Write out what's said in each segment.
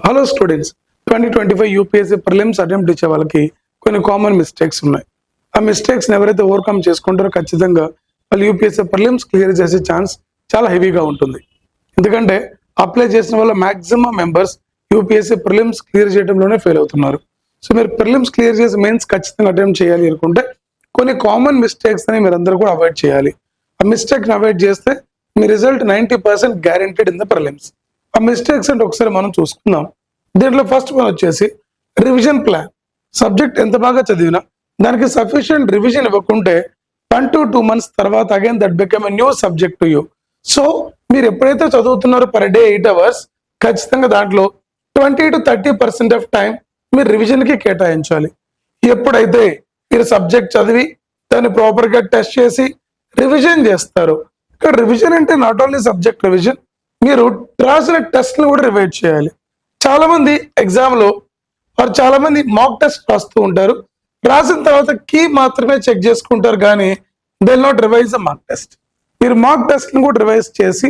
Hello students, 2025 UPSC prelims attempt ఇచ్చే వాళ్ళకి కొన్ని కామన్ మిస్టేక్స్ ఉన్నాయి. ఆ మిస్టేక్స్ ఎవరైతే ఓవర్కమ్ చేసుకుంటారో ఖచ్చితంగా వాళ్ళు యూపీఎస్సీ ప్రిలిమ్స్ క్లియర్ చేసే ఛాన్స్ చాలా హెవీగా ఉంటుంది. ఎందుకంటే అప్లై చేసిన వాళ్ళ maximum members UPSC prelims clear చేయడంలోనే ఫెయిల్ అవుతున్నారు. సో మీరు ప్రిలిమ్స్ క్లియర్ చేసి మెయిన్స్ ఖచ్చితంగా అటెంప్ట్ చేయాలి అనుకుంటే కొన్ని కామన్ మిస్టేక్స్ అని మీరు అందరూ కూడా అవాయిడ్ చేయాలి. ఆ మిస్టేక్ని అవాయిడ్ చేస్తే మీ result 90% guaranteed in the prelims. ఆ మిస్టేక్స్ అంటే ఒకసారి మనం చూసుకుందాం. దీంట్లో ఫస్ట్ వన్ వచ్చేసి రివిజన్ ప్లాన్. సబ్జెక్ట్ ఎంత బాగా చదివినా దానికి సఫిషియంట్ రివిజన్ ఇవ్వకుంటే 1 to 2 months తర్వాత again that become a new subject to you. So మీరు ఎప్పుడైతే చదువుతున్నారో పర్ డే 8 hours ఖచ్చితంగా దాంట్లో 20 to 30% ఆఫ్ టైం మీరు రివిజన్కి కేటాయించాలి. ఎప్పుడైతే మీరు సబ్జెక్ట్ చదివి దాన్ని ప్రాపర్గా టెస్ట్ చేసి రివిజన్ చేస్తారు. ఇక్కడ రివిజన్ అంటే నాట్ ఓన్లీ సబ్జెక్ట్ రివిజన్, మీరు రాసిన టెస్ట్ని కూడా రివైజ్ చేయాలి. చాలా మంది ఎగ్జామ్ లో చాలా మంది మాక్ టెస్ట్ రాస్తూ ఉంటారు. రాసిన తర్వాత కీ మాత్రమే చెక్ చేసుకుంటారు కానీ they will not revise the mock test. మీరు మాక్ టెస్ట్ ని కూడా రివైజ్ చేసి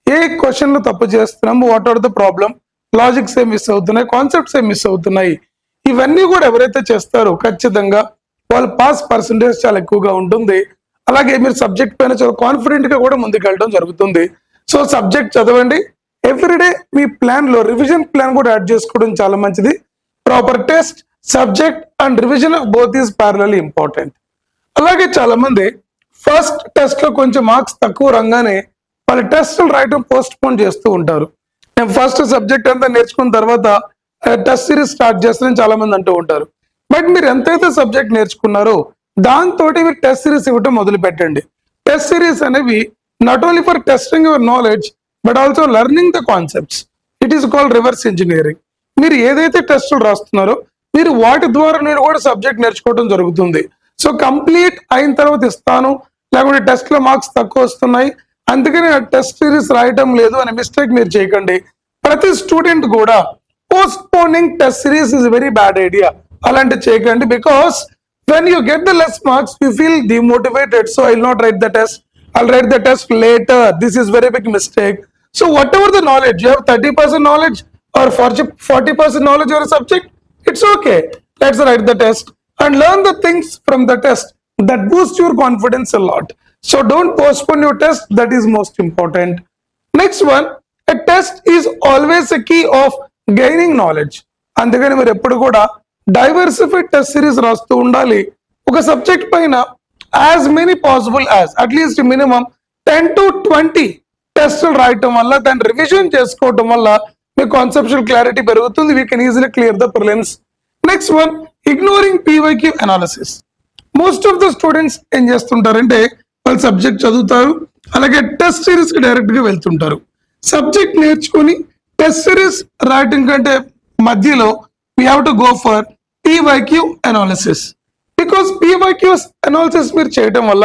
ఏ క్వశ్చన్ లో తప్పు చేస్తున్నాము, what are the problem, logics ఏం మిస్ అవుతున్నాయి, కాన్సెప్ట్స్ ఏం మిస్ అవుతున్నాయి, ఇవన్నీ కూడా ఎవరైతే చేస్తారో ఖచ్చితంగా వాళ్ళ పాస్ పర్సంటేజ్ చాలా ఎక్కువగా ఉంటుంది. అలాగే మీరు సబ్జెక్ట్ పైన చాలా కాన్ఫిడెంట్ గా కూడా ముందుకు వెళ్ళడం జరుగుతుంది. సో సబ్జెక్ట్ చదవండి. ఎవ్రీడే మీ ప్లాన్ లో రివిజన్ ప్లాన్ కూడా యాడ్ చేసుకోవడం చాలా మంచిది. Proper test, subject and revision of both is parallelly important. అలాగే చాలా మంది ఫస్ట్ టెస్ట్ లో కొంచెం మార్క్స్ తక్కువ రాగానే వాళ్ళ టెస్టులు రాయటం పోస్ట్ పోన్ చేస్తూ ఉంటారు. నేను ఫస్ట్ సబ్జెక్ట్ అంతా నేర్చుకున్న తర్వాత టెస్ట్ సిరీస్ స్టార్ట్ చేస్తానని చాలా మంది అంటూ ఉంటారు. బట్ మీరు ఎంతైతే సబ్జెక్ట్ నేర్చుకున్నారో దాంతో మీరు టెస్ట్ సిరీస్ ఇవ్వటం మొదలు పెట్టండి. టెస్ట్ సిరీస్ అనేవి not only for testing your knowledge but also learning the concepts. It is called reverse engineering. మీరు ఏదైతే టెస్టులు రాస్తున్నారో మీరు వాటి ద్వారా నేను కూడా సబ్జెక్ట్ నేర్చుకోవడం జరుగుతుంది. సో కంప్లీట్ అయిన తర్వాత ఇస్తాను, లేకుంటే టెస్ట్ లో మార్క్స్ తక్కువ వస్తున్నాయి అందుకని ఆ టెస్ట్ సిరీస్ రాయటం లేదు అనే మిస్టేక్ మీరు చేయకండి. ప్రతి స్టూడెంట్ కూడా postponing test series is very bad idea. అలాంటి చేయకండి. Because when you get the less marks you feel demotivated, so I will not write the test, I'll write the test later. This is very big mistake. So whatever the knowledge you have, 30% knowledge or 40% knowledge of a subject, it's okay. Let's write the test and learn the things from the test that boost your confidence a lot. So don't postpone your test. That is most important. Next one, a test is always a key of gaining knowledge. అందుకని మీరు ఎప్పుడు కూడా diversified test series రాస్తూ ఉండాలి. ఒక subject పైన as many possible as at least minimum 10 to 20 టెస్టులు రాయటం వల్ల దాన్ని రివిజన్ చేసుకోవటం వల్ల మీ కాన్సెప్చువల్ క్లారిటీ పెరుగుతుంది. We can easily clear the prelims. Next one, ignoring PYQ analysis. Most of the students ఏం చేస్తుంటారంటే వాళ్ళు సబ్జెక్ట్ చదువుతారు, అలాగే టెస్ట్ సిరీస్ కి డైరెక్ట్ గా వెళ్తుంటారు. సబ్జెక్ట్ నేర్చుకుని టెస్ట్ సిరీస్ రాయటం కంటే మధ్యలో we have to go for PYQ analysis. Because PYQs analysis మీరు చేయడం వల్ల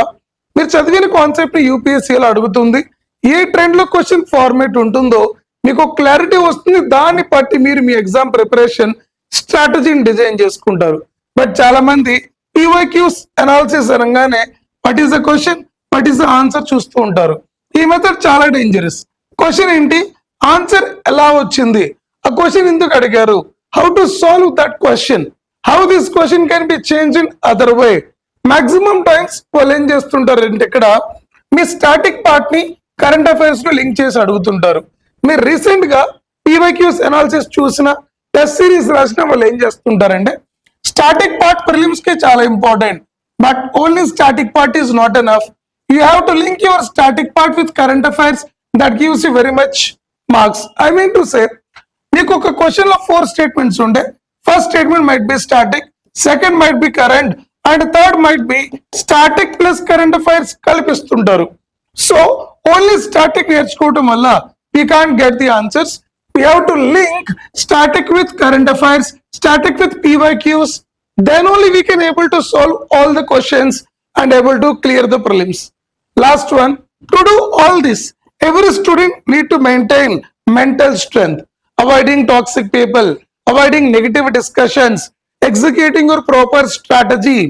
మీరు చదివిన కాన్సెప్ట్ యూపీఎస్సీలో అడుగుతుంది, ఏ ట్రెండ్ లో క్వశ్చన్ ఫార్మేట్ ఉంటుందో మీకు క్లారిటీ వస్తుంది. దాన్ని బట్టి మీరు మీ ఎగ్జామ్ ప్రిపరేషన్ స్ట్రాటజీని డిజైన్ చేసుకుంటారు. బట్ చాలా మంది పీవైక్యూస్ అనాలిసిస్ అనగానే what is the question, what is the answer చూస్తూ ఉంటారు. ఈ మెథడ్ చాలా డేంజరస్. క్వశ్చన్ ఏంటి, ఆన్సర్ ఎలా వచ్చింది, ఆ క్వశ్చన్ ఎందుకు అడిగారు, how to solve that question, how this question can be changed in other way. Maximum times వాళ్ళు ఏం చేస్తుంటారు అంటే ఇక్కడ మీ స్టాటిక్ పార్ట్ ని కరెంట్ అఫైర్స్ లో లింక్ చేసి అడుగుతుంటారు. మీరు రీసెంట్ గా పీవైక్యూస్ అనాలిసిస్ చూసిన టెస్ట్ సిరీస్ రాసిన వాళ్ళు ఏం చేస్తుంటారంటే స్టాటిక్ పార్ట్ ప్రిలిమ్స్ కి చాలా important, but only static part is not enough. You have to link your static part with current affairs. That gives you very much marks. I mean to say మీకు ఒక question లో 4 statements ఉంటే first statement might be static, second might be current and third might be static plus current affairs కలిపిస్తుంటారు. So only static నేర్చుకోవటం వల్ల we can't get the answers. We have to link static with current affairs, static with PYQs, then only we can able to solve all the questions and able to clear the prelims. Last one, to do all this every student need to maintain mental strength, avoiding toxic people, avoiding negative discussions, executing your proper strategy,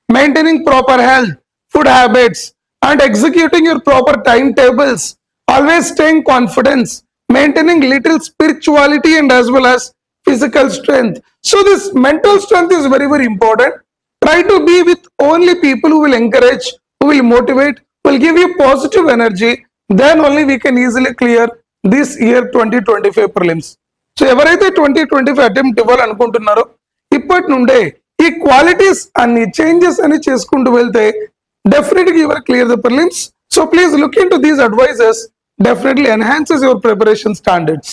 maintaining proper health, food habits, and executing your proper timetables, always staying confident, maintaining little spirituality and as well as physical strength. So this mental strength is very, very important. Try to be with only people who will encourage, who will motivate, will give you positive energy. Then only we can easily clear this year 2025 prelims. So ఎవరైతే 2025 attempt ఇవ్వాలనుకుంటున్నారో ఇప్పటి నుండే ఈ qualities అన్ని changes అని చేసుకుంటూ వెళ్తే డెఫినెట్గా you will clear the prelims. So please look into these advices, definitely enhances your preparation standards.